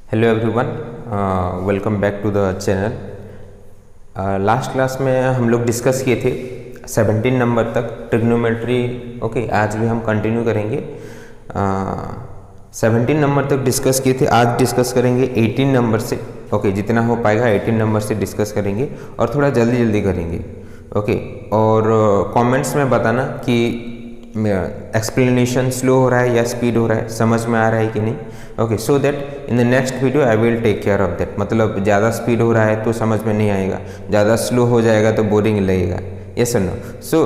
Hello everyone, welcome back to the channel. Last class में हम लोग डिस्कस किए थे 17 नंबर तक ट्रिग्नोमेट्री। ओके, आज भी हम कंटिन्यू करेंगे। 17 नंबर तक डिस्कस किए थे, आज डिस्कस करेंगे 18 नंबर से। ओके, जितना हो पाएगा 18 नंबर से डिस्कस करेंगे और थोड़ा जल्दी जल्दी करेंगे। ओके, और कमेंट्स में बताना कि एक्सप्लेनेशन स्लो हो रहा है या स्पीड हो रहा है, समझ में आ रहा है कि नहीं। Okay, so that in the next video I will take care of that. मतलब ज़्यादा स्पीड हो रहा है तो समझ में नहीं आएगा, ज़्यादा स्लो हो जाएगा तो बोरिंग लगेगा। यस और no? So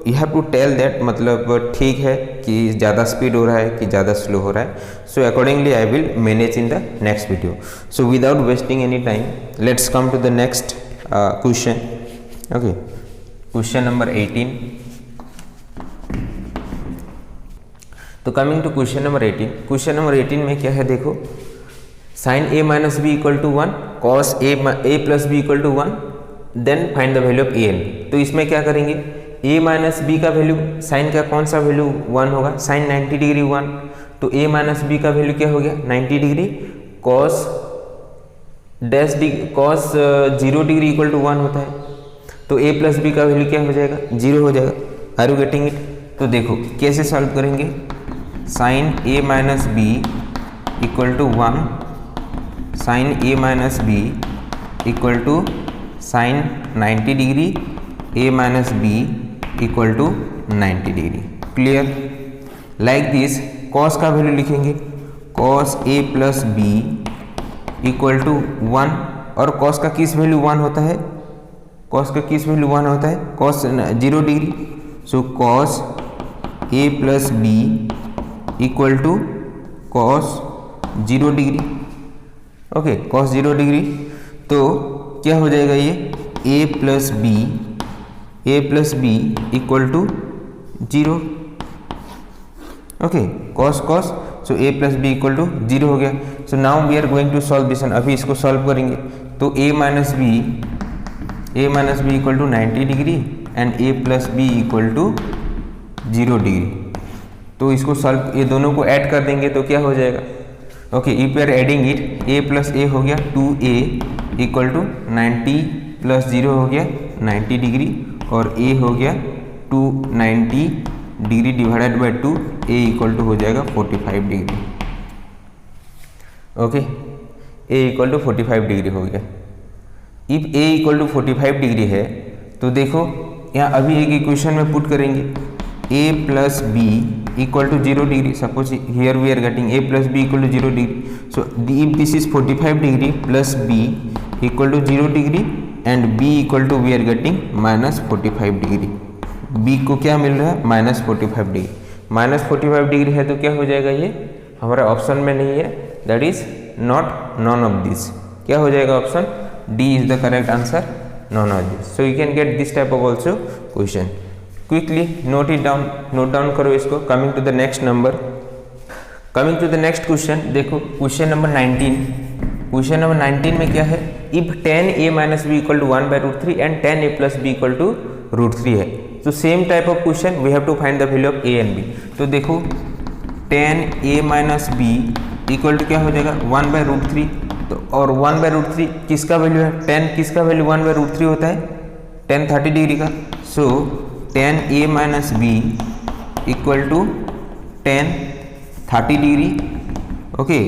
you have to tell that, मतलब ठीक है कि ज़्यादा स्पीड हो रहा है कि ज़्यादा स्लो हो रहा है। So accordingly I will manage in the next video. So without wasting any time, let's come to the next question. Okay, question number 18। तो coming to question number 18। Question number 18 में क्या है देखो, sine A minus B equal to 1, cos A plus B equal to 1, then find the value of A and B. तो इसमें क्या करेंगे, A minus B का वैल्यू, साइन का कौन सा वैल्यू 1 होगा, साइन 90 डिग्री 1, तो ए माइनस बी का वैल्यू क्या हो गया 90 degree, cos cos 0 degree equal to 1 होता है, तो ए प्लस बी का वैल्यू क्या हो जाएगा 0 हो जाएगा। Are you getting it? तो देखो कैसे सॉल्व करेंगे, sine A minus B equal to 1, sine A minus B equal to sine 90 degree, A minus B equal to 90 degree. Clear? Like this cos का वैल्यू लिखेंगे, cos A plus B equal to 1, और cos का किस value 1 होता है, cos का किस value 1 होता है, cos 0 degree. So cos A plus B equal to cos 0 degree. Okay, cos 0 degree, तो क्या हो जाएगा ये A plus B equal to 0। Okay, cos cos, so A plus B equal to 0 हो गया। So now we are going to solve this. अभी इसको solve करेंगे तो A minus B equal to 90 degree and A plus B equal to 0 degree. तो इसको solve, ये दोनों को ऐड कर देंगे तो क्या हो जाएगा, okay, if we are adding it, A plus A हो गया 2a इक्वल टू 90 प्लस 0 हो गया 90 डिग्री, और a हो गया 290 degree divided by 2, a equal to हो जाएगा 45 degree. Okay, a equal to 45 degree हो गया। If a equal to 45 degree है तो देखो यहाँ अभी एक इक्वेशन में पुट करेंगे, a plus B equal to 0 degree. Suppose here we are getting a plus B equal to 0 degree. So if this is 45 degree plus b equal to 0 degree and b equal to we are getting minus 45 degree. b को क्या मिल रहा है minus 45 degree. Minus 45 degree है तो क्या हो जाएगा, ये हमारा ऑप्शन में नहीं है, that is not none of this. क्या हो जाएगा option D is the correct answer, none of this. So you can get this type of also question. Quickly note it down, note down करो इसको। Coming to the next number, coming to the next question, देखो question number 19। Question number 19 में क्या है, if 10a minus B equal to 1 by root 3 and 10a plus B equal to root 3 है। तो same type of question, we have to find the value of a and b। तो देखो 10a minus B equal to क्या हो जाएगा 1 by root 3, तो और 1 by root 3 किसका वैल्यू है, 10 किसका वैल्यू 1 बाई रूट 3 होता है, 10 30 डिग्री का। So 10a minus B equal to 10 30 degree. Okay,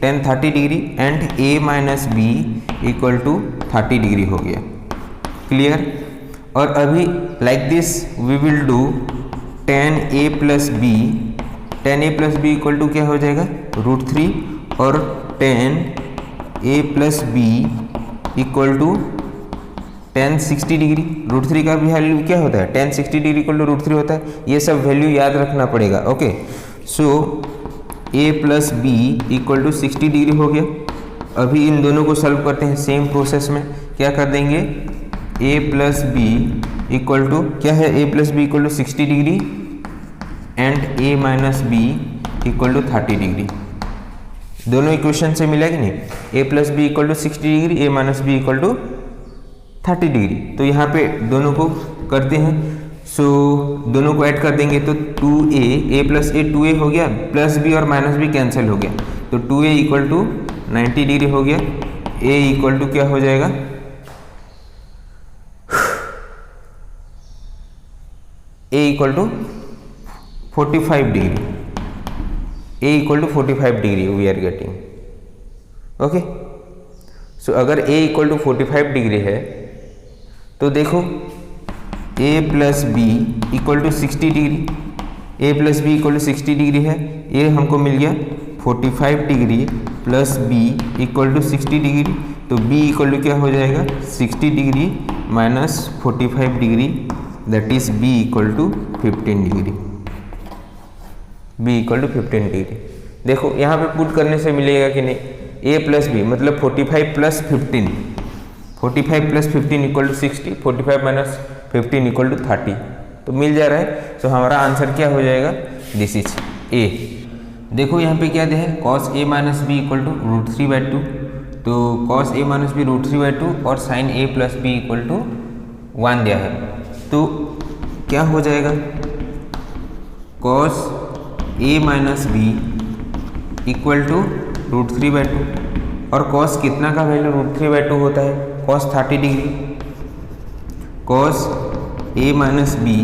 10 30 degree and a minus B equal to 30 degree हो गया। क्लियर? और अभी like this we will do 10a plus B, 10a plus B equal to क्या हो जाएगा root 3, और 10a plus B equal to 10 60 degree. Root 3 का भी वैल्यू क्या होता है 10 60 डिग्री इक्वल टू रूट 3 होता है। ये सब वैल्यू याद रखना पड़ेगा। Okay, so a plus B equal to 60 degree हो गया। अभी इन दोनों को सॉल्व करते हैं सेम प्रोसेस में। क्या कर देंगे, a plus B equal to क्या है, a plus B equal to 60 degree and a minus B equal to 30 degree. दोनों इक्वेशन से मिला कि नहीं, a plus B equal to 60 degree, a minus B equal to 30 degree. तो यहाँ पे दोनों को करते हैं। सो दोनों को ऐड कर देंगे तो 2a, a plus a 2a हो गया, प्लस b और माइनस b कैंसिल हो गया, तो 2a इक्वल टू 90 डिग्री हो गया। ए इक्वल टू क्या हो जाएगा, A equal to 45 degree, A equal to 45 degree we are getting. Okay, so अगर ए इक्वल टू 45 डिग्री है तो देखो a plus B equal to 60 degree, a plus B equal to 60 degree है। ये हमको मिल गया 45 degree plus b equal to 60 degree, तो b इक्वल टू क्या हो जाएगा 60 degree minus 45 degree, that is b equal to 15 degree, b equal to 15 degree. देखो यहाँ पे पुट करने से मिलेगा कि नहीं, a प्लस बी मतलब 45 plus 15, 45 plus 15 equal to 60, 45 minus 15 equal to 30, तो मिल जा रहा है। सो हमारा आंसर क्या हो जाएगा, दिस इज ए। देखो यहाँ पे क्या दिया है, cos a minus B equal to √3/2, तो cos a माइनस बी √3/2 और sin a plus B equal to 1 दिया है, तो क्या हो जाएगा cos a minus B equal to √3/2, और cos कितना का वैल्यू √3/2 होता है, cos 30 degree, cos a minus B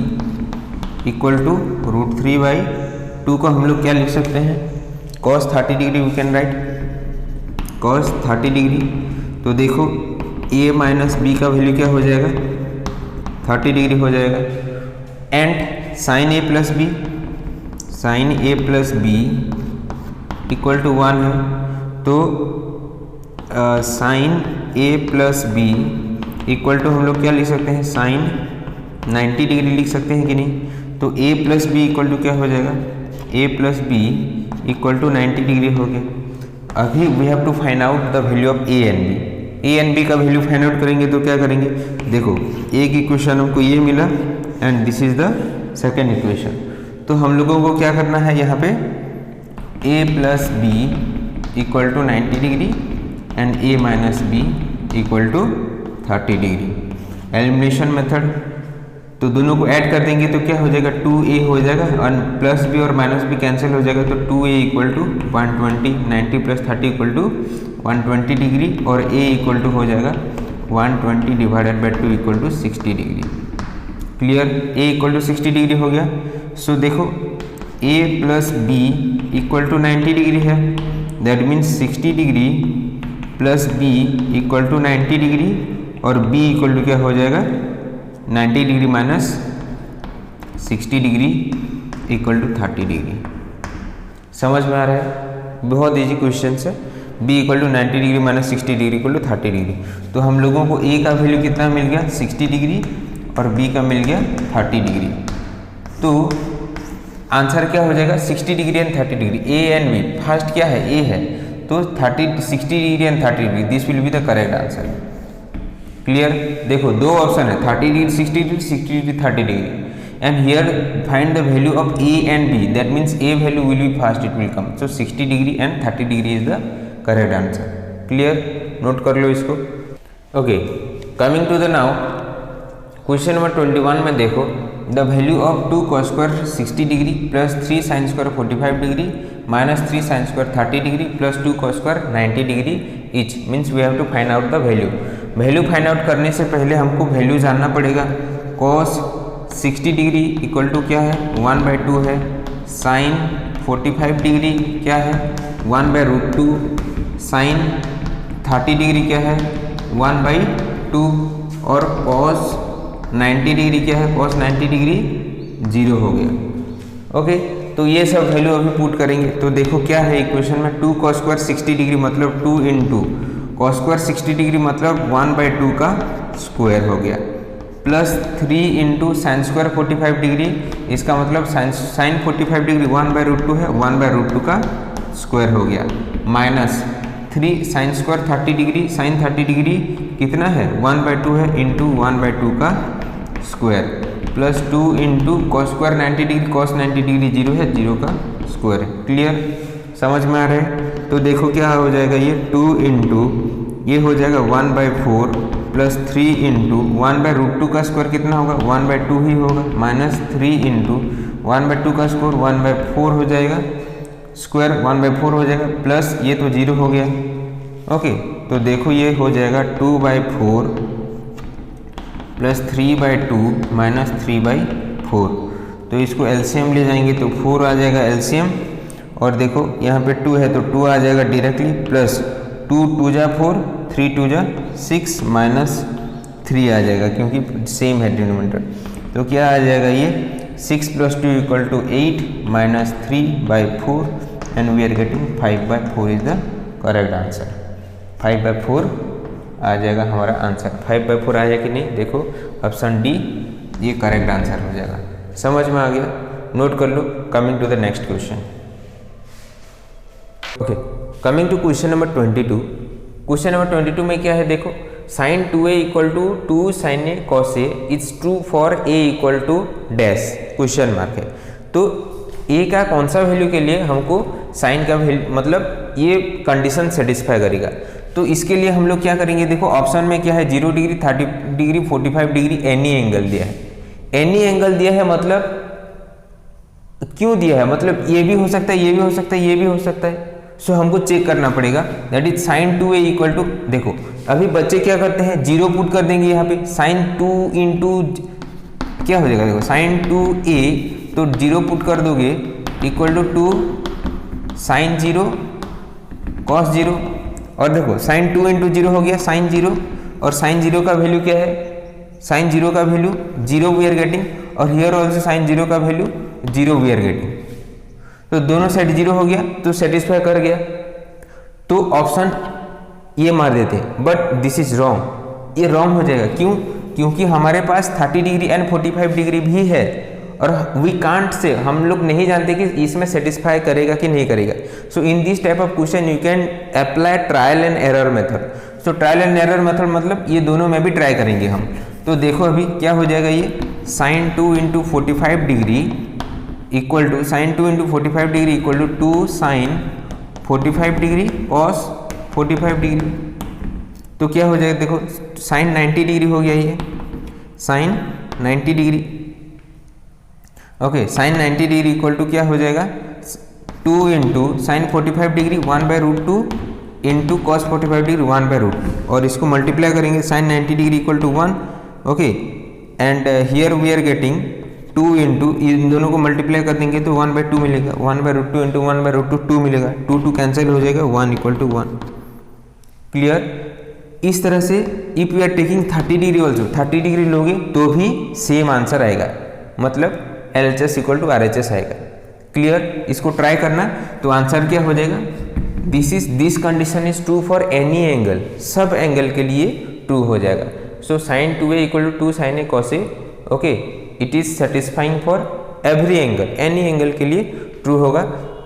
equal to √3/2 को हम लोग क्या लिख सकते हैं, cos 30 degree we can write cos 30 degree. तो देखो a माइनस बी का वैल्यू क्या हो जाएगा 30 डिग्री हो जाएगा, and sin a plus B, sin a plus B equal to 1 है, तो sin a plus B equal to हम लोग क्या लिख सकते हैं, sin 90 डिग्री लिख सकते हैं कि नहीं। तो a plus B equal to क्या हो जाएगा, a plus B equal to 90 degree हो गया। अभी we have to find out the value of a and b, a and b का वैल्यू फाइंड आउट करेंगे तो क्या करेंगे, देखो a की इक्वेशन हमको ये मिला and this is the second equation, तो हम लोगों को क्या करना है, यहाँ पे a plus B equal to 90 degree and a minus B equal to 30 degree. Elimination method, तो दोनों को ऐड कर देंगे तो क्या हो जाएगा 2a हो जाएगा, और प्लस बी और माइनस बी कैंसिल हो जाएगा, तो 2a equal to 120, 90 plus 30 equal to 120 degree, और a इक्वल टू हो जाएगा 120 divided by 2 equal to 60 degree. Clear, a equal to 60 degree हो गया। सो देखो a plus B equal to 90 degree है, that means 60 degree plus b equal to 90 degree, और b equal to क्या हो जाएगा 90 degree minus 60 degree equal to 30 degree. समझ में आ रहा है, बहुत इजी क्वेश्चन है। b equal to 90 degree minus 60 degree equal to 30 degree, तो हम लोगों को a का वैल्यू कितना मिल गया 60 डिग्री और b का मिल गया 30 डिग्री, तो आंसर क्या हो जाएगा 60 degree and 30 degree, a and b। First क्या है, a है, तो 60 degree and 30 degree, this will be the correct answer. Clear, देखो दो ऑप्शन है 30 degree 60 degree, 60 degree 30 degree, and here find the value of a and b, that means a value will B first, it will come, so 60 degree and 30 degree is the correct answer. Clear, note कर लो इसको। Okay, coming to the now question number 21 में देखो, the value of 2 cos square 60 degree plus 3 sin square 45 degree minus 3 sin square 30 degree plus 2 cos square 90 degree each, means we have to find out the value. Value find out करने से पहले हमको value जानना पड़ेगा। cos 60 degree equal to क्या है 1/2 है, sin 45 degree क्या है 1/√2, sin 30 डिग्री क्या है 1/2, और cos 90 डिग्री क्या है, cos 90 डिग्री 0 हो गया। ओके, तो ये सब वैल्यू अभी पुट करेंगे, तो देखो क्या है इक्वेशन में 2 cos स्क्वायर 60 डिग्री मतलब 2 इंटू cos स्क्वायर 60 डिग्री मतलब 1/2 का स्क्वायर हो गया, plus 3 into sine square 45 degree, इसका मतलब साइन 45 डिग्री 1/√2 है, 1/√2 का स्क्वायर हो गया, minus 3 sine square 30 degree, sine 30 degree कितना है 1/2 है, इंटू 1/2 का square, plus 2 into cos square 90 degree, cos 90 degree 0 है, 0 का स्क्वायर है। क्लियर, समझ में आ रहा है। तो देखो क्या हो जाएगा, ये 2 इंटू ये हो जाएगा 1/4 प्लस 3 इंटू 1/√2 का स्क्वायर कितना होगा 1/2 ही होगा, माइनस 3 इंटू 1/2 का स्क्वायर 1/4 हो जाएगा, स्क्वायर 1/4 हो जाएगा, प्लस ये तो 0 हो गया, ओके, तो देखो ये हो जाएगा 2/4 प्लस 3/2 माइनस 3/4। तो इसको एलसीएम ले जाएंगे तो 4 आ जाएगा एलसीएम, और देखो यहाँ पे 2 है तो 2 आ जाएगा डायरेक्टली, प्लस 2 2 जा 4, 3 2 जा 6 माइनस 3 आ जाएगा क्योंकि सेम है डिनोमिनेटर। तो क्या आ जाएगा ये 6 + 2 = 8 minus 3/4 and we are getting 5/4 is the correct answer. 5/4 आ जाएगा हमारा आंसर। 5/4 आया कि नहीं, देखो ऑप्शन डी ये करेक्ट आंसर हो जाएगा। समझ में आ गया, नोट कर लो। Coming to the next question. Okay, coming to question number 22। Question number 22 में क्या है, देखो sin 2a = 2 sin a cos a is true for a = dash, question mark है। तो a का कौन सा वैल्यू के लिए हमको sin का वैल्यू, मतलब ये कंडीशन सेटिस्फाई करेगा। तो इसके लिए हम लोग क्या करेंगे, देखो ऑप्शन में क्या है 0 degree, 30 degree, 45 degree, any angle दिया है। एनी एंगल दिया है मतलब क्यों दिया है, मतलब ये भी हो सकता है, ये भी हो सकता है, ये भी हो सकता है। सो हमको चेक करना पड़ेगा। दैट इज sin 2a = देखो अभी बच्चे क्या करते हैं, 0 पुट कर देंगे यहाँ पे। sin 2 × क्या हो जाएगा, देखो sin 2a तो 0 पुट कर दोगे = 2 sin 0 cos 0, और देखो sin 2 × 0 हो गया sin 0, और sin 0 का वैल्यू क्या है, sin 0 का वैल्यू 0 वी आर गेटिंग, और हियर ऑल्सो sin 0 का वैल्यू 0 वी आर गेटिंग। तो दोनों साइड 0 हो गया तो सेटिस्फाई कर गया। तो ऑप्शन ये मार देते हैं, बट दिस इज रॉन्ग, ये रॉन्ग हो जाएगा। क्यों, क्योंकि हमारे पास 30 डिग्री एंड 45 डिग्री भी है, और वी कांट से, हम लोग नहीं जानते कि इसमें सेटिस्फाई करेगा कि नहीं करेगा। So in this type of question you can apply trial and error method. So trial and error method मतलब ये दोनों में भी ट्राई करेंगे हम। तो देखो अभी क्या हो जाएगा, ये sin 2 × 45 degree equal to sin 2 × 45 degree equal to 2 sin 45 degree cos 45 degree. तो क्या हो जाएगा, देखो sin 90 डिग्री हो गया ये, sin 90 degree. Okay, sin 90 degree equal to क्या हो जाएगा, 2 × sin 45 degree 1/√2 into cos 45 degree 1/√2, और इसको मल्टीप्लाई करेंगे sin 90 degree equal to 1। Okay, and here we are getting 2 × इन दोनों को मल्टीप्लाई कर देंगे तो 1/2 मिलेगा, 1/√2 इंटू 1/√2 2 मिलेगा, 2 कैंसिल हो जाएगा, 1 = 1। क्लियर। इस तरह से if you are taking 30 degree also, 30 degree लोगे तो भी सेम आंसर आएगा, मतलब LHS = RHS आएगा। क्लियर, इसको ट्राई करना। तो आंसर क्या हो जाएगा, this condition is true for any angle, सब एंगल के लिए ट्रू हो जाएगा। सो sin 2a = 2 sin a cos a, okay, it is satisfying for every angle, any angle के लिए ट्रू होगा,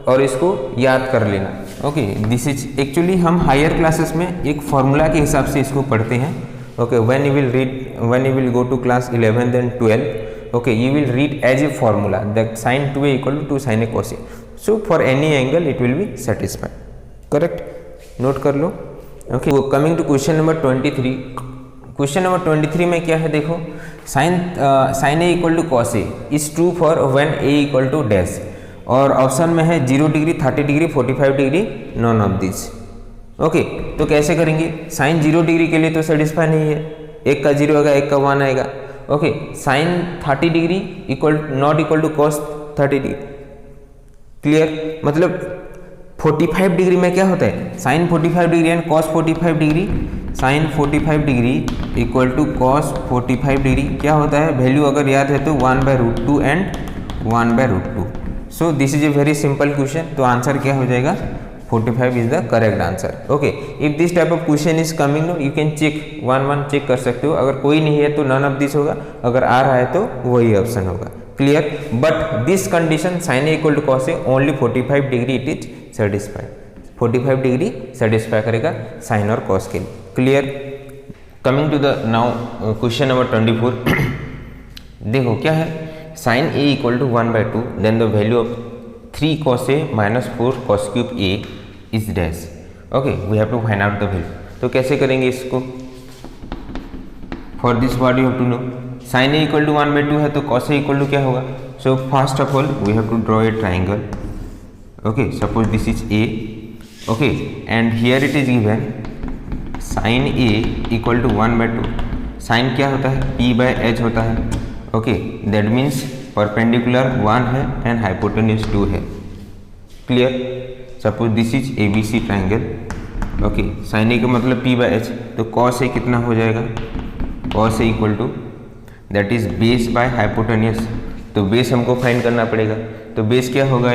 और इसको याद कर लेना। ओके, दिस इज एक्चुअली हम हायर क्लासेस में एक फॉर्मूला के हिसाब से इसको पढ़ते हैं। Okay, when you will go to class 11 and 12, okay, you will read as a formula that sin 2a = 2 sin a cos a. So for any angle it will be satisfied. Correct? Note कर लो। Okay, coming to question number 23। Question number 23 में क्या है, देखो sin a = cos a is true for when a = dash, और option में है 0 degree, 30 degree, 45 degree, non of this. Okay, तो कैसे करेंगे, sin 0 डिग्री के लिए तो सेटिस्फाई नहीं है, एक का 0 आएगा, एक का 1 आएगा। Okay, sin 30 degree not equal to cos 30 degree. Clear, मतलब 45 डिग्री में क्या होता है, sin 45 degree and cos 45 degree, sin 45 degree equal to cos 45 degree क्या होता है, वैल्यू अगर याद है तो 1/√2 and 1/√2। So this is a very simple question. तो आंसर क्या हो जाएगा, 45 is the correct answer. Okay, if this type of question is coming no, you can check 1 check कर सकते हो। अगर कोई नहीं है तो नन ऑफ दिस होगा, अगर आ रहा है तो वही ऑप्शन होगा। Clear, but this condition sin a = cos a only 45 degree it is satisfied, 45 degree satisfy करेगा साइन और cos के लिए। Clear, coming to the now question number 24। देखो क्या है, sin a = 1/2 then the value of 3 cos a - 4 cos³ a is dash. Okay, we have to find out the value. तो कैसे करेंगे इसको, for this what you have to know, sin a = 1/2 है तो cos a = क्या होगा। So first of all we have to draw a triangle. Okay, suppose this is a, okay, and here it is given sine A equal to 1/2। Sine क्या होता है, p by H होता है। Okay, that means perpendicular 1 है and hypotenuse 2 है। Clear. Suppose this is ABC triangle. Okay, sine A का मतलब p by H, तो कॉस ए कितना हो जाएगा, cos A equal to that is base by hypotenuse. तो बेस हमको फाइंड करना पड़ेगा। तो बेस क्या होगा,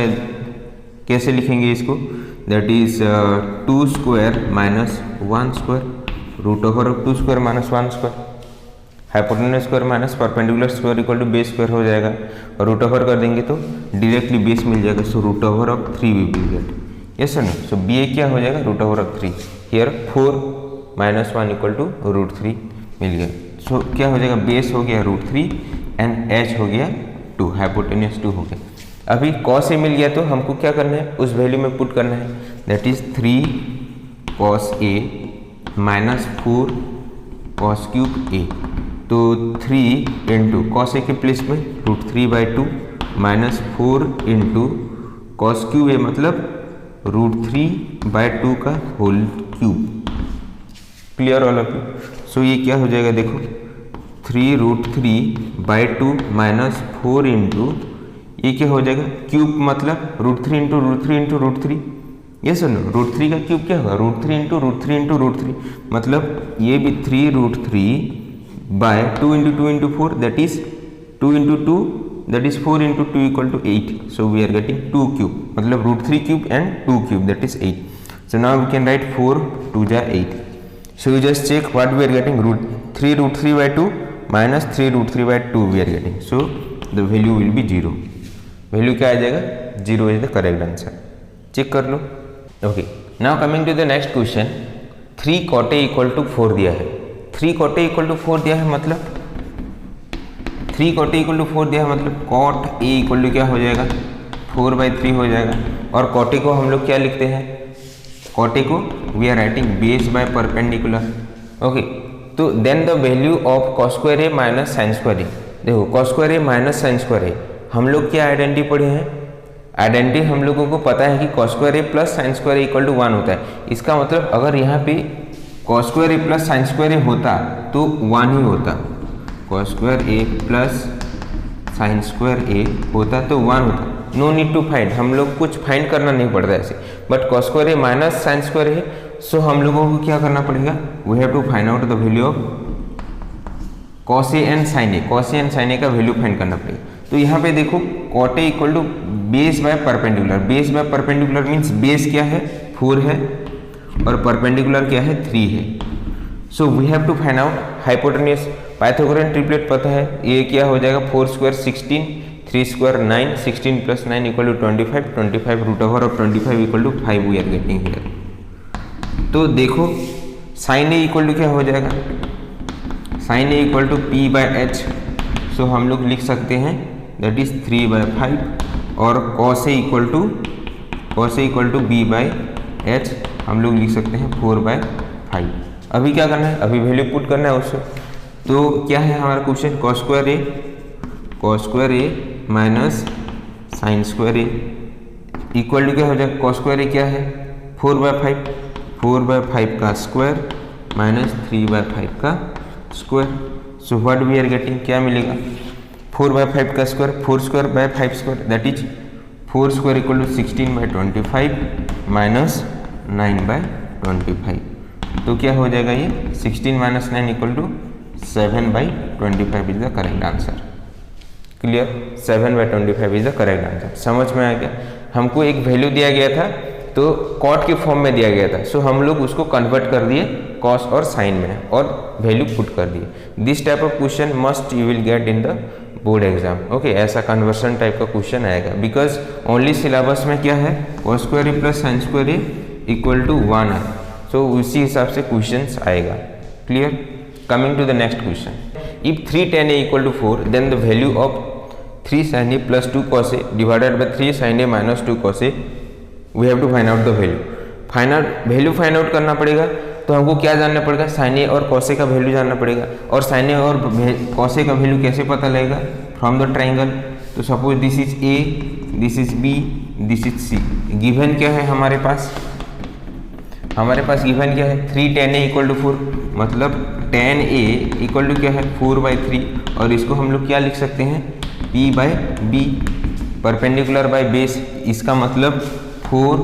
कैसे लिखेंगे इसको, that is 2 square minus 1 square root over of 2 square minus 1 square. Hypotenuse square minus perpendicular square equal to base square हो जाएगा, और रूट ओवर कर देंगे तो डायरेक्टली बेस मिल जाएगा। So root over of 3 we will get, yes और no. So B A क्या हो जाएगा, root over of 3। Here 4 minus 1 equal to root 3 मिल गया। सो क्या हो जाएगा, बेस हो गया रूट 3 एंड एच हो गया 2, हाइपोटेन्यूज 2 हो गया। अभी कॉस ए मिल गया तो हमको क्या करना है, उस वैल्यू में पुट करना है, that is 3 cos A minus 4 cos cube A. तो 3 इंटू कॉस ए के प्लेस में root 3/2 minus 4 into cos cube A मतलब रूट 3/2 का whole cube. Clear all of you. So ये क्या हो जाएगा, देखो 3 रूट 3/2 माइनस 4 इंटू ये क्या हो जाएगा, क्यूब मतलब root 3 into root 3 into root 3। ये सुनो, रूट 3 का क्यूब क्या होगा, root 3 into root 3 into root 3, मतलब ये भी 3 root 3 by 2 into 2 into 4 that is 2 into 2 that is 4 into 2 equal to 8। So we are getting 2 cube, मतलब root 3 cube and 2 cube that is 8। So now we can write 4 2 जा 8। So you just check what we are getting, root 3/2 minus 3 root 3/2 we are getting. So the value will be 0। Value क्या आ जाएगा, 0 is the correct answer. Check कर लो। Okay, now coming to the next question. 3 cot A equal to 4 दिया है। 3 cot A equal to 4 दिया है, मतलब 3 cot A इक्वल टू 4 दिया है, मतलब cot A इक्वल टू क्या हो जाएगा, 4/3 हो जाएगा। और cot A को हम लोग क्या लिखते हैं, cot A को we are writing base by perpendicular. Okay, तो then the value of cos square A minus sine square A। देखो cos square A minus sine square A, हम लोग क्या आइडेंटिटी पढ़े हैं, आइडेंटिटी हम लोगों को पता है कि cos square A plus sine square A equal to 1 होता है। इसका मतलब अगर यहाँ पे cos square A plus sine square A होता तो 1 ही होता, cos square A plus sine square A होता तो 1 होता। नो नीड टू फाइंड, हम लोग कुछ फाइंड करना नहीं पड़ता ऐसे। But cos square A minus sine square A, so हम लोगों को क्या करना पड़ेगा, we have to find out the value of cos A and sin A। cos A and sin A का वैल्यू फाइंड करना पड़ेगा। तो यहाँ पे देखो cot A equal to base by perpendicular. Base by perpendicular means base क्या है, 4 है, और परपेंडिकुलर क्या है, 3 है। So we have to find out hypotenuse. Pythagorean triplet पता है, ये क्या हो जाएगा, 4 square 16, 3 square 9, 16 plus 9 equal to 25, 25 root over of 25 equal to 5 we are getting here. तो देखो साइन ए इक्वल टू क्या हो जाएगा, sine A equal to p by H. सो हम लोग लिख सकते हैं दैट इज 3/5, और cos A equal to b by H हम लोग लिख सकते हैं 4/5। अभी क्या करना है, अभी वैल्यू पुट करना है उससे। तो क्या है हमारा question, cos square A minus sine square A equal to क्या हो जाएगा, cos स्क्वायर A क्या है, 4/5, 4/5 का स्क्वायर माइनस 3/5 का square. So what we are getting, क्या मिलेगा, 4/5 का square, 4 square by 5 square that is 4 square equal to 16/25 minus 9/25। तो क्या हो जाएगा ये, 16 minus 9 equal to 7/25 is the correct answer. Clear, 7/25 is the correct answer. समझ में आ गया। हमको एक वैल्यू दिया गया था तो cot के फॉर्म में दिया गया था, सो हम लोग उसको कन्वर्ट कर दिए cos और sin में और वैल्यू पुट कर दिए। This type of question must you will get in the board exam. Okay, ऐसा कन्वर्सन टाइप का क्वेश्चन आएगा, बिकॉज ओनली सिलेबस में क्या है, cos square A plus sine square A equal to 1 है। सो उसी हिसाब से क्वेश्चन आएगा। Clear. Coming to the next question, if 3 tan A equal to 4 then the value of 3 sin A plus 2 cos A divided by 3 sin A minus 2 cos A, we have to find out the value. Value find out करना पड़ेगा तो हमको क्या जानना पड़ेगा, sin A और cos A का value जानना पड़ेगा। और sin A और cos A का वैल्यू कैसे पता लगेगा, फ्रॉम द ट्राइंगल। तो suppose this is A, this is B, this is C। Given क्या है हमारे पास, हमारे पास गिवन क्या है 3 tan A इक्वल टू 4, मतलब tan A इक्वल टू क्या है 4/3, और इसको हम लोग क्या लिख सकते हैं P/B, परपेंडिकुलर बाय बेस, इसका मतलब 4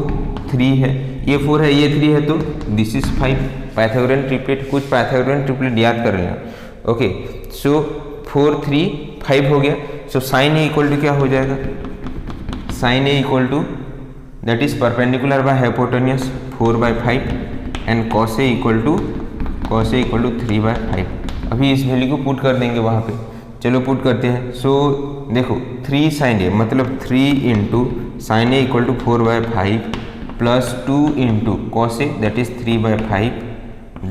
3 है, ये 4 है ये 3 है, तो दिस इज 5। पाइथागोरियन ट्रिपलेट, कुछ पाइथागोरियन ट्रिपलेट याद कर लेना। ओके, सो 4 3 5 हो गया। So sine A equal to क्या हो जाएगा, sine A equal to that is perpendicular by hypotenuse 4/5 and cos A equal to 3/5। अभी इस वैल्यू को पुट कर देंगे वहाँ पे, चलो पुट करते हैं। सो देखो 3 साइन ए मतलब 3 into sine A equal to 4/5 plus 2 into cos A that is 3/5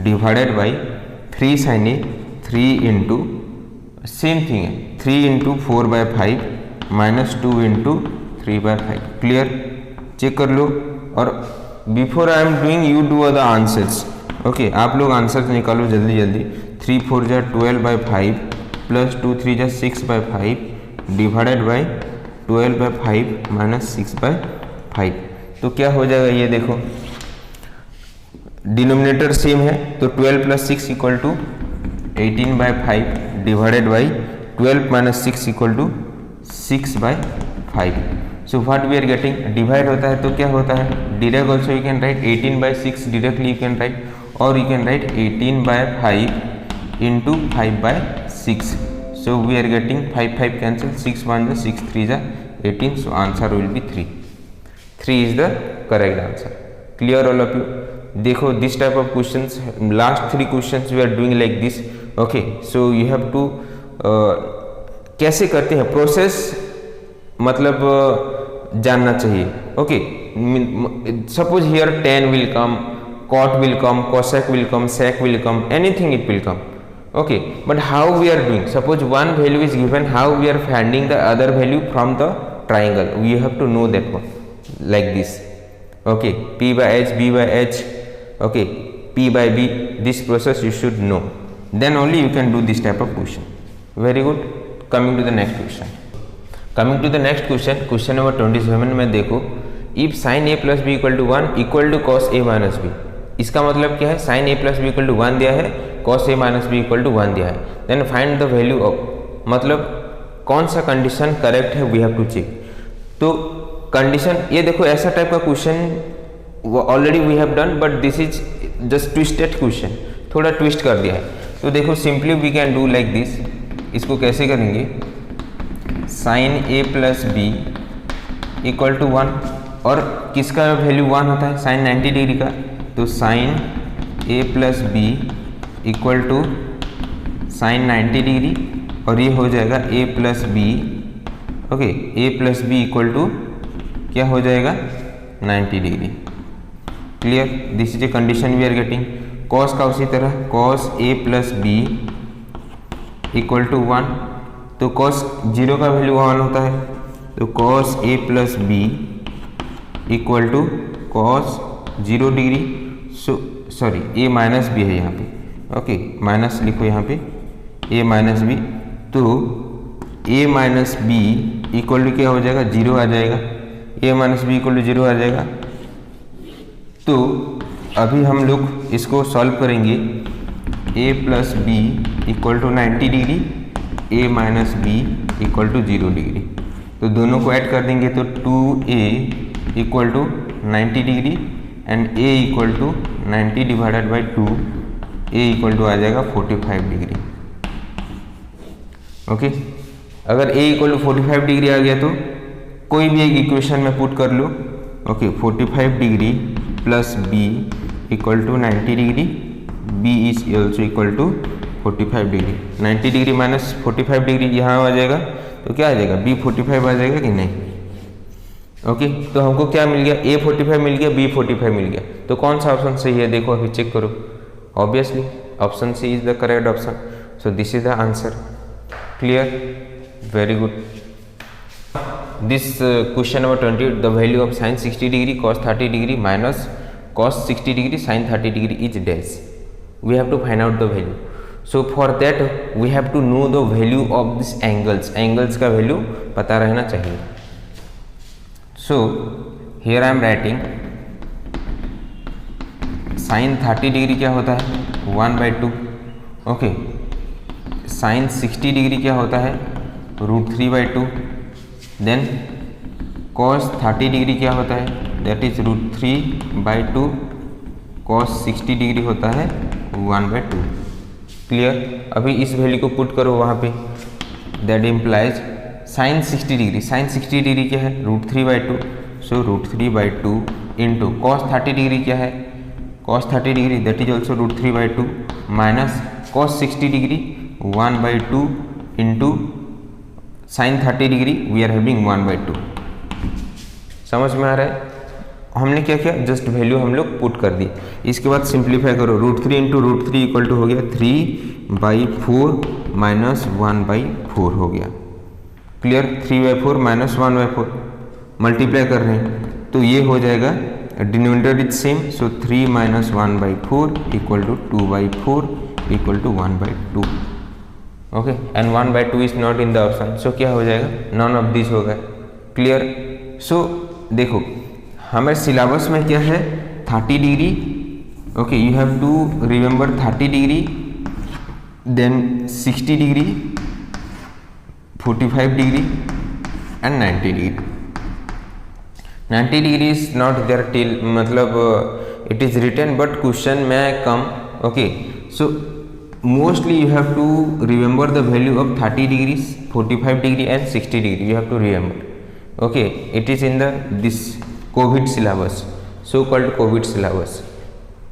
divided by 3 sine A 3 into same thing है 3 into 4/5 minus 2 into 3/5। Clear, check कर लो। और before I am doing you do the answers. Okay, आप लोग answers निकालो जल्दी जल्दी। 3 4 जा 12/5 प्लस 2 3 जा 6/5 डिवाइडेड बाई 12/5 माइनस 6/5। तो क्या हो जाएगा ये देखो, डिनोमिनेटर सेम है तो 12 plus 6 equal to 18/5 divided by 12 minus 6 equal to 6/5। So what we are getting, divide होता है तो क्या होता है direct also you can write 18/6 directly you can write, और you can write 18/5 into 5/6। So we are getting 5 5 cancel, 6 1 जा 6 3 जा 18। So answer will be 3। 3 is the correct answer. Clear all of you. देखो this type of questions, last 3 questions we are doing like this. Okay, so you have to कैसे करते हैं process, मतलब जानना चाहिए। Okay, suppose here tan will come, cot will come, cosec will come, sec will come, anything it will come. Okay, but how we are doing, suppose one value is given, how we are finding the other value from the triangle, we have to know that one like this. Okay, p by h, b by h, okay, p by b, this process you should know, then only you can do this type of question. Very good. Coming to the next question. Coming to the next question, question number 27 में देखो, if sin a plus b equal to 1 equal to cos a minus b, इसका मतलब क्या है, sin a plus b equal to 1 दिया है, cos a minus b equal to 1 दिया है, then find the value of, मतलब कौन सा कंडीशन करेक्ट है, we have to check। तो कंडीशन ये देखो, ऐसा टाइप का question already we have done, but this is just twisted question, थोड़ा ट्विस्ट कर दिया है। तो देखो simply we can do like this. इसको कैसे करेंगे, sine A plus B equal to 1, और किसका वैल्यू 1 होता है, साइन 90 डिग्री का, तो sine A plus B equal to sine 90 degree, और ये हो जाएगा A plus B. Okay, A plus B equal to क्या हो जाएगा 90 degree. Clear, this is a condition we are getting. Cos का उसी तरह, cos A plus B equal to 1, तो कॉस 0 का वैल्यू 1 होता है, तो cos A plus B equal to cos 0 degree. Sorry A minus B है यहाँ पे, ओके माइनस लिखो यहाँ पे, ए माइनस बी, तो A minus B equal to क्या हो जाएगा 0 आ जाएगा, A minus B equal to 0 आ जाएगा। तो अभी हम लोग इसको सॉल्व करेंगे, A plus B equal to 90 degree, A minus B equal to 0 degree, तो दोनों को ऐड कर देंगे तो 2a equal to 90 degree and a equal to 90 divided by 2, a equal to आ जाएगा 45 डिग्री। ओके, अगर a इक्वल टू 45 डिग्री आ गया तो कोई भी एक इक्वेशन में पुट कर लो। Okay, 45 degree plus b equal to 90 degree, b is also equal to 45 degree. 90 degree minus 45 degree यहाँ आ जाएगा, तो क्या आ जाएगा b 45 आ जाएगा कि नहीं। ओके, तो हमको क्या मिल गया, a 45 मिल गया, b 45 मिल गया, तो कौन सा ऑप्शन सही है देखो अभी चेक करो। Obviously option C is the correct option, so this is the answer. Clear, very good. This question number 20, the value of sine 60 degree cos 30 degree minus cos 60 degree sin 30 degree is dash. We have to find out the value. So for that we have to know the value of this angles. Angles का value पता रहना चाहिए. So here I am writing sine 30 degree क्या होता है 1/2। Okay, sign 60 degree क्या होता है √3/2। देन कॉस 30 डिग्री क्या होता है दैट इज √3/2। कॉस 60 डिग्री होता है 1/2। क्लियर। अभी इस वैल्यू को पुट करो वहाँ पे, that implies sine 60 degree, sine 60 degree क्या है √3/2। सो √3/2 इंटू कॉस 30 डिग्री क्या है cos 30 degree that is also √3/2 minus cos 60 degree 1/2 into sine 30 degree we are having 1/2। समझ में आ रहा है। हमने क्या किया, जस्ट वैल्यू हम लोग पुट कर दी। इसके बाद सिंप्लीफाई करो, √3 इंटू √3 इक्वल टू हो गया 3/4 माइनस 1/4 हो गया। क्लियर। 3/4 माइनस 1/4 मल्टीप्लाई कर रहे हैं तो ये हो जाएगा, denominator is same, so 3 minus 1/4 equal to 2/4 equal to 1/2। Okay, and 1/2 is not in the option, so क्या हो जाएगा, नॉन ऑफ दिस होगा। क्लियर। सो देखो हमारे सिलेबस में क्या है 30 degree. Okay, you have to remember 30 degree, then 60 degree, 45 degree and 90 degree. 90 degree is not there till, मतलब it is written but question में कम। Okay, so mostly you have to remember the value of 30 degrees, 45 degree and 60 degree. You have to remember. Okay, it is in the this COVID syllabus, so called COVID syllabus.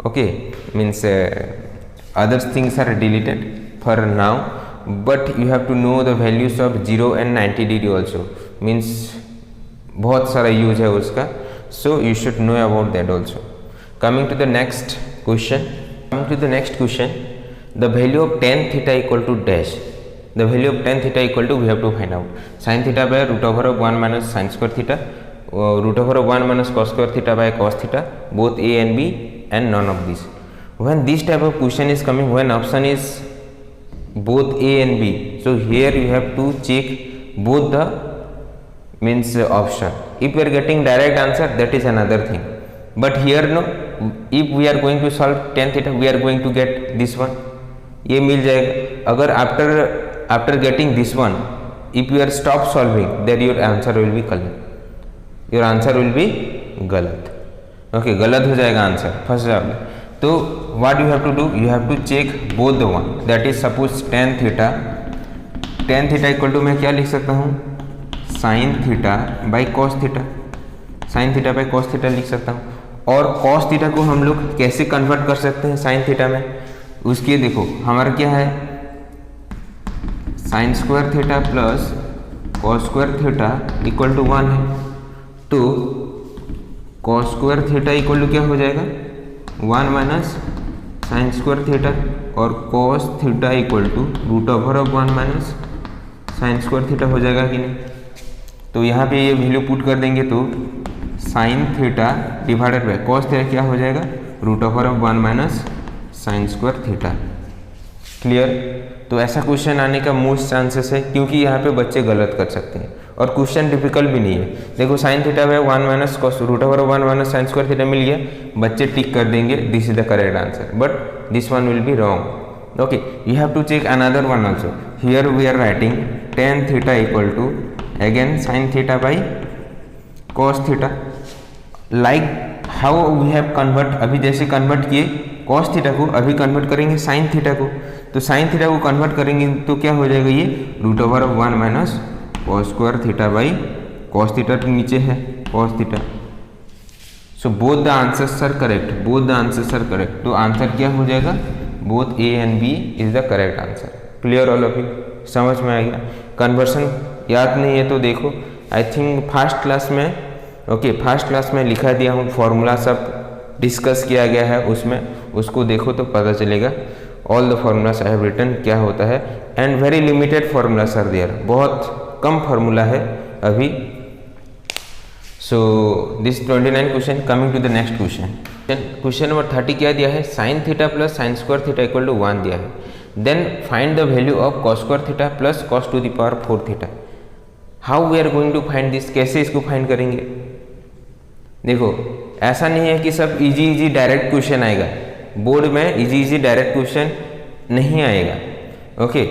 Okay, means other things are deleted for now, but you have to know the values of 0 and 90 degree also. Means बहुत सारा use है उसका, so you should know about that also. Coming to the next question. The value of tan theta equal to dash. The value of tan theta equal to we have to find out. Sin theta by √1 minus sin square theta, √1 minus cos square theta by cos theta, both a and b and none of these. When this type of question is coming, when option is both a and b, so here you have to check both the means option. If we are getting direct answer, that is another thing, but here no, if we are going to solve tan theta, we are going to get this one, ये मिल जाएगा। अगर after getting this one, if you are stop solving, then your answer will be गलत, your answer will be गलत। Okay, गलत हो जाएगा answer, फंस जाओगे। तो what you have to do, you have to check both the one, that is suppose tan theta equal to मैं क्या लिख सकता हूँ sin theta by cos theta, sin theta by cos theta लिख सकता हूँ। और cos थीटा को हम लोग कैसे कन्वर्ट कर सकते हैं sin थीटा में, उसके देखो हमारा क्या है sine square theta plus cos square theta equal to 1 है, तो cos square theta equal to क्या हो जाएगा 1 माइनस साइन स्क्वायर थीटा, और cos theta equal to √1 minus sine square theta हो जाएगा कि नहीं। तो यहाँ पे ये वैल्यू पुट कर देंगे तो sine theta divided by cos theta क्या हो जाएगा √1 minus sine square theta. Clear. तो ऐसा क्वेश्चन आने का मोस्ट चांसेस है, क्योंकि यहाँ पे बच्चे गलत कर सकते हैं और क्वेश्चन डिफिकल्ट भी नहीं है। देखो sine theta by 1 minus cos √1 minus sine square theta मिल गया, बच्चे टिक कर देंगे this is the correct answer, but this one will be wrong. Okay, you have to check another one also. Here we are writing tan theta equal to again sine theta by cos theta, like how we have convert, अभी जैसे convert किए cos theta को, अभी convert करेंगे sine theta को। तो sine theta को convert करेंगे तो क्या हो जाएगा ये √1 minus cos square theta by cos theta, तो नीचे है cos theta. So both the answers are correct, both the answers are correct. तो आंसर क्या हो जाएगा, both A and B is the correct answer. Clear all of you, समझ में आ गया। कन्वर्शन याद नहीं है तो देखो, आई थिंक फर्स्ट क्लास में, ओके फर्स्ट क्लास में लिखा दिया हूँ, फॉर्मूला सब डिस्कस किया गया है उसमें, उसको देखो तो पता चलेगा। All the formulas I have written क्या होता है, and very limited formulas are there, बहुत कम फार्मूला है अभी। So this 29 question. Coming to the next question, question number 30 क्या दिया है, sine theta plus sine square theta equal to 1 दिया है। Then find the value of cos square theta plus cos to the power 4 theta. How we are going to find this, कैसे इसको find करेंगे। देखो ऐसा नहीं है कि सब इजी डायरेक्ट क्वेश्चन आएगा, बोर्ड में इजी डायरेक्ट क्वेश्चन नहीं आएगा। Okay,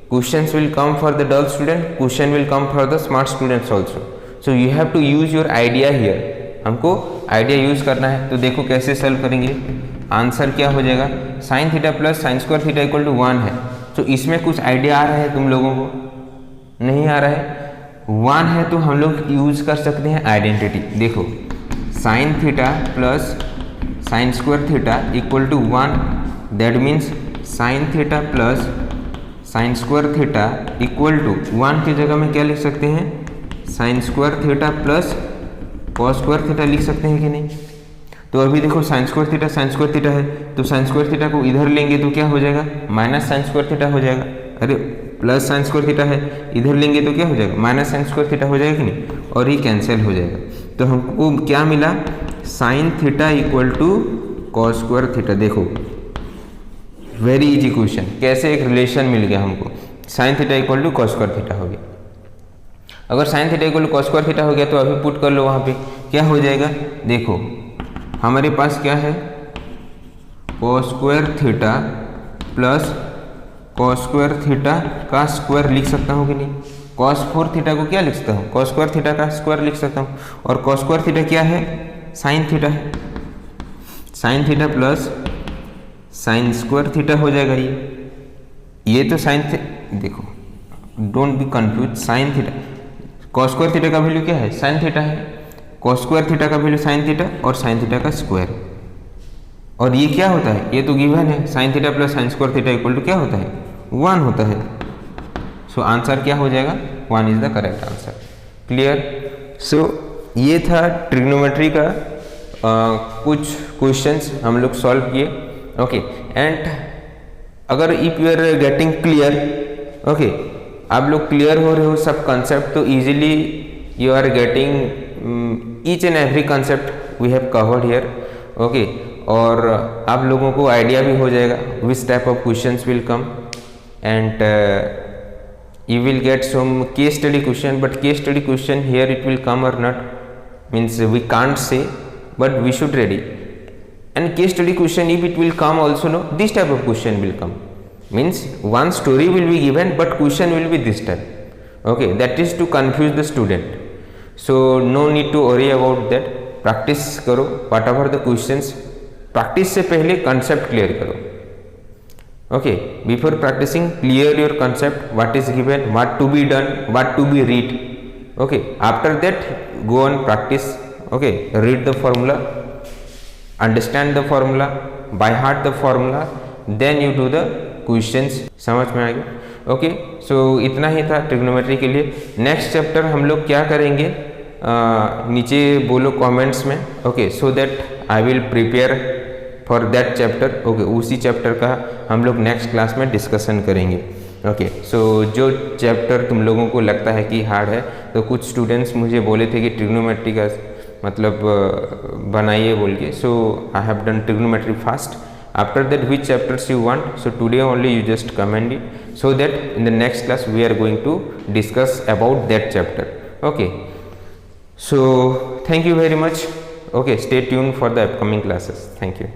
questions will come for the dull student, question will come for the smart students also. So you have to use your idea here, हमको idea use करना है। तो देखो कैसे सॉल्व करेंगे। आंसर क्या हो जाएगा, sine theta plus sine square theta equal to 1 है। तो इसमें कुछ आइडिया आ रहा है तुम लोगों को, नहीं आ रहा है? 1 है तो हम लोग यूज कर सकते हैं आइडेंटिटी। देखो sine theta plus sine square theta equal to 1, that means sine theta plus sine square theta equal to 1 की जगह में क्या लिख सकते हैं, sine square theta plus cos square theta लिख सकते हैं कि नहीं? तो अभी देखो साइन स्क्वायर थीटा है, तो साइन स्क्वायर थीटा को इधर लेंगे तो क्या हो जाएगा, माइनस साइन स्क्वायर थीटा हो जाएगा। अरे प्लस साइन स्क्वायर थीटा है, इधर लेंगे तो क्या हो जाएगा, माइनस साइन स्क्वायर थीटा हो जाएगा कि नहीं, और ये कैंसिल हो जाएगा। तो हमको क्या मिला, sine theta equal to cos square theta. देखो वेरी इजी क्वेश्चन, कैसे एक रिलेशन मिल गया हमको, sine theta equal to cos square theta हो गया। अगर sine theta equal to cos square theta हो गया तो अभी पुट कर लो वहाँ पे, क्या हो जाएगा, देखो हमारे पास क्या है, cos square theta plus cos square theta का स्क्वायर लिख सकता हूँ कि नहीं? कॉस 4 थीटा को क्या लिख सकता हूँ, कॉस स्क्वायर थीटा का स्क्वायर लिख सकता हूँ। और कॉस स्क्वायर थीटा क्या है, साइन थीटा है। Sine theta plus sine square theta हो जाएगा ये तो साइन देखो don't be confuse, sine theta cos square theta का वैल्यू क्या है, साइन थीटा है, कॉस स्क्वायर थीटा का वैल्यू साइन थीटा और साइन थीटा का स्क्वायर। और ये क्या होता है, ये तो गिवन है, sine theta plus sine square theta equal to क्या होता है, 1 होता है। सो आंसर क्या हो जाएगा, 1 is the correct answer. Clear? So ये था ट्रिग्नोमेट्री का कुछ क्वेश्चंस हम लोग सॉल्व किए। ओके, एंड अगर if you are getting clear, okay आप लोग क्लियर हो रहे हो सब कंसेप्ट, तो easily you are getting each and every concept we have covered here. Okay, और आप लोगों को आइडिया भी हो जाएगा which type of questions will come, and you will get some case study question, but case study question here it will come or not means we can't say, but we should ready. And case study question if it will come also, no, this type of question will come, means one story will be given but question will be this type. Okay, that is to confuse the student, so no need to worry about that. practice करो whatever the questions, practice से पहले concept clear करो। Okay, before practicing clear your concept, what is given, what to be done, what to be read. Okay, after that go on practice. Okay, read the formula, understand the formula, by heart the formula, then you do the questions। समझ में आ गया? Okay, सो इतना ही था trigonometry के लिए। Next chapter हम लोग क्या करेंगे, नीचे बोलो कमेंट्स में। Okay, so that I will prepare for that chapter. Okay, उसी चैप्टर का हम लोग नेक्स्ट क्लास में डिस्कशन करेंगे। ओके, सो जो चैप्टर तुम लोगों को लगता है कि हार्ड है, तो कुछ स्टूडेंट्स मुझे बोले थे कि ट्रिग्नोमेट्री का मतलब बनाइए बोल के, सो I have done trigonometry fast. After that which chapters you want, so today only you just comment it, so that in the next class we are going to discuss about that chapter. Okay, so thank you very much. Okay, stay tuned for the upcoming classes. Thank you.